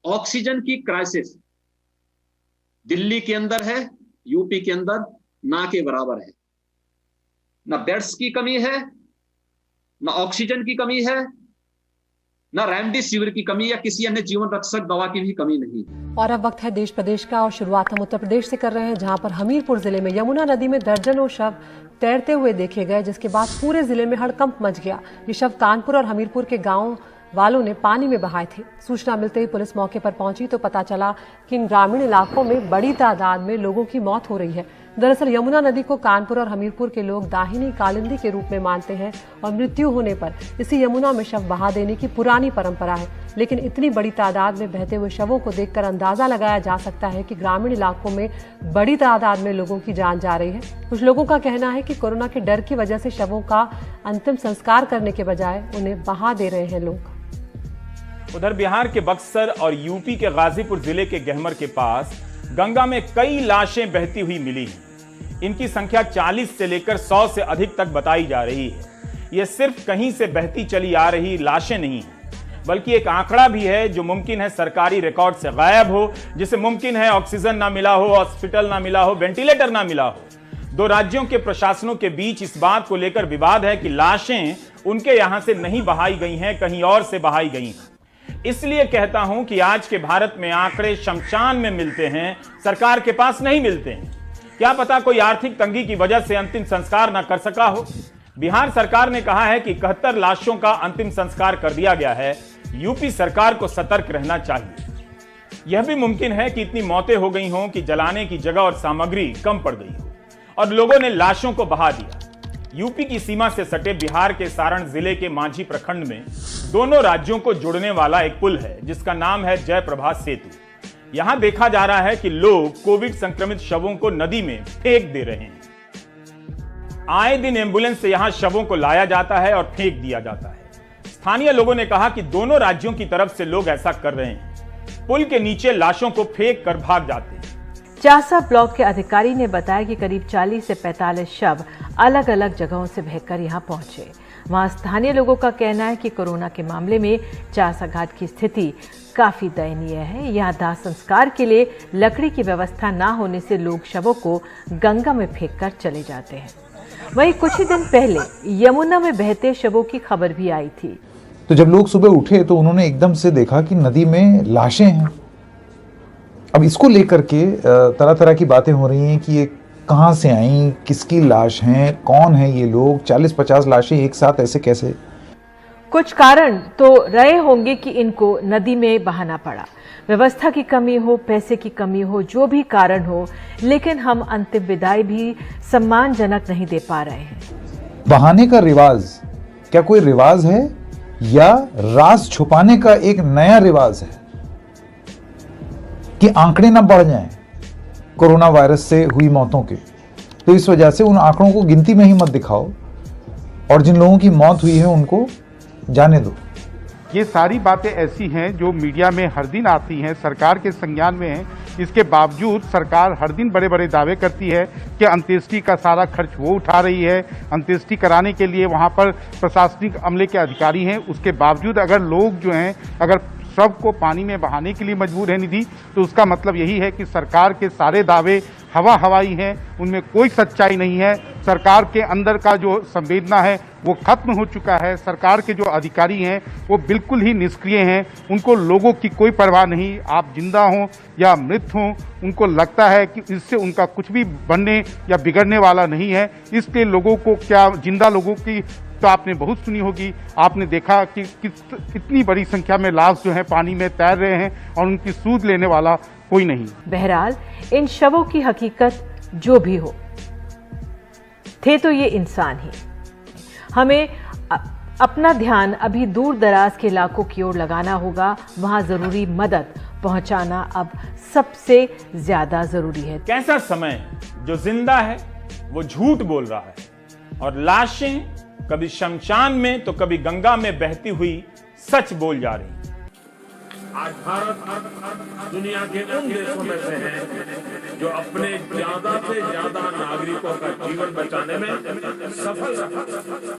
Oxygen की crisis Delhi के अंदर है, यूपी के अंदर ना के बराबर है। ना बेड्स की कमी है, ना ऑक्सीजन की कमी है, ना रेमडेसिविर की कमी या किसी अन्य जीवन रक्षक दवा की भी कमी नहीं। और अब वक्त है देश प्रदेश का, और शुरुआत हम उत्तर प्रदेश से कर रहे हैं, जहां पर हमीरपुर जिले में यमुना नदी में दर्जनों शव तैरते हुए देखे गए, जिसके बाद पूरे जिले में हड़कंप मच गया। ये शव कानपुर और हमीरपुर के गांव वालों ने पानी में बहाए थे। सूचना मिलते ही पुलिस मौके पर पहुंची तो पता चला कि इन ग्रामीण इलाकों में बड़ी तादाद में लोगों की मौत हो रही है। दरअसल यमुना नदी को कानपुर और हमीरपुर के लोग दाहिनी कालिंदी के रूप में मानते हैं और मृत्यु होने पर इसी यमुना में शव बहा देने की पुरानी परंपरा है। लेकिन इतनी बड़ी तादाद में बहते हुए शवों को देखकर अंदाजा लगाया जा सकता है कि ग्रामीण इलाकों में बड़ी तादाद में लोगों की जान जा रही है। कुछ लोगों का कहना है कि कोरोना के डर की वजह से शवों का अंतिम संस्कार करने के बजाय उन्हें बहा दे रहे हैं लोग। उधर बिहार के बक्सर और यूपी के गाजीपुर जिले के गहमर के पास गंगा में कई लाशें बहती हुई मिली हैं। इनकी संख्या 40 से लेकर 100 से अधिक तक बताई जा रही है। यह सिर्फ कहीं से बहती चली आ रही लाशें नहीं हैं, बल्कि एक आंकड़ा भी है जो मुमकिन है सरकारी रिकॉर्ड से गायब हो, जिसे मुमकिन है ऑक्सीजन ना मिला हो, हॉस्पिटल ना मिला हो, वेंटिलेटर ना मिला हो। दो राज्यों के प्रशासनों के बीच इस बात को लेकर विवाद है कि लाशें उनके यहां से नहीं बहाई गई हैं, कहीं और से बहाई गई हैं। इसलिए कहता हूं कि आज के भारत में आंकड़े शमशान में मिलते हैं, सरकार के पास नहीं मिलते हैं। क्या पता कोई आर्थिक तंगी की वजह से अंतिम संस्कार न कर सका हो। बिहार सरकार ने कहा है कि 71 लाशों का अंतिम संस्कार कर दिया गया है। यूपी सरकार को सतर्क रहना चाहिए। यह भी मुमकिन है कि इतनी मौतें हो गई हों कि जलाने की जगह और सामग्री कम पड़ गई हो और लोगों ने लाशों को बहा दिया। यूपी की सीमा से सटे बिहार के सारण जिले के मांझी प्रखंड में दोनों राज्यों को जोड़ने वाला एक पुल है, जिसका नाम है जयप्रभा सेतु। यहां देखा जा रहा है कि लोग कोविड संक्रमित शवों को नदी में फेंक दे रहे हैं। आए दिन एम्बुलेंस से यहां शवों को लाया जाता है और फेंक दिया जाता है। स्थानीय लोगों ने कहा कि दोनों राज्यों की तरफ से लोग ऐसा कर रहे हैं। पुल के नीचे लाशों को फेंक कर भाग जाते हैं। चासा ब्लॉक के अधिकारी ने बताया कि करीब 40 से 45 शव अलग अलग जगहों से बहकर यहां पहुंचे। वहां स्थानीय लोगों का कहना है कि कोरोना के मामले में चासा घाट की स्थिति काफी दयनीय है। यहाँ दाह संस्कार के लिए लकड़ी की व्यवस्था न होने से लोग शवों को गंगा में फेंककर चले जाते हैं। वहीं कुछ ही दिन पहले यमुना में बहते शवों की खबर भी आई थी। तो जब लोग सुबह उठे तो उन्होंने एकदम से देखा कि नदी में लाशें हैं। अब इसको लेकर के तरह तरह की बातें हो रही हैं कि ये कहाँ से आई, किसकी लाश हैं, कौन है ये लोग, 40-50 लाशें एक साथ ऐसे कैसे। कुछ कारण तो रहे होंगे कि इनको नदी में बहाना पड़ा। व्यवस्था की कमी हो, पैसे की कमी हो, जो भी कारण हो, लेकिन हम अंतिम विदाई भी सम्मानजनक नहीं दे पा रहे हैं। बहाने का रिवाज क्या कोई रिवाज है या राज छुपाने का एक नया रिवाज है कि आंकड़े ना बढ़ जाएं कोरोना वायरस से हुई मौतों के। तो इस वजह से उन आंकड़ों को गिनती में ही मत दिखाओ और जिन लोगों की मौत हुई है उनको जाने दो। ये सारी बातें ऐसी हैं जो मीडिया में हर दिन आती हैं, सरकार के संज्ञान में हैं। इसके बावजूद सरकार हर दिन बड़े बड़े दावे करती है कि अंत्येष्टि का सारा खर्च वो उठा रही है। अंत्येष्टि कराने के लिए वहाँ पर प्रशासनिक अमले के अधिकारी हैं। उसके बावजूद अगर लोग जो हैं अगर शव को पानी में बहाने के लिए मजबूर है निधि, तो उसका मतलब यही है कि सरकार के सारे दावे हवाई हैं, उनमें कोई सच्चाई नहीं है। सरकार के अंदर का जो संवेदना है वो खत्म हो चुका है। सरकार के जो अधिकारी हैं वो बिल्कुल ही निष्क्रिय हैं। उनको लोगों की कोई परवाह नहीं। आप जिंदा हों या मृत हों, उनको लगता है कि इससे उनका कुछ भी बनने या बिगड़ने वाला नहीं है। इसलिए लोगों को क्या, जिंदा लोगों की तो आपने बहुत सुनी होगी। आपने देखा कि कितनी बड़ी संख्या में लाश जो है पानी में तैर रहे हैं और उनकी सूध लेने वाला कोई नहीं। बहरहाल इन शवों की हकीकत जो भी हो, थे तो ये इंसान ही। हमें अपना ध्यान अभी दूर दराज के इलाकों की ओर लगाना होगा। वहां जरूरी मदद पहुंचाना अब सबसे ज्यादा जरूरी है। कैसा समय जो जिंदा है वो झूठ बोल रहा है और लाशें कभी शमशान में तो कभी गंगा में बहती हुई सच बोल जा रही। आज भारत दुनिया के उन देशों में से है जो अपने ज्यादा से ज्यादा नागरिकों का जीवन बचाने में सफल रहा।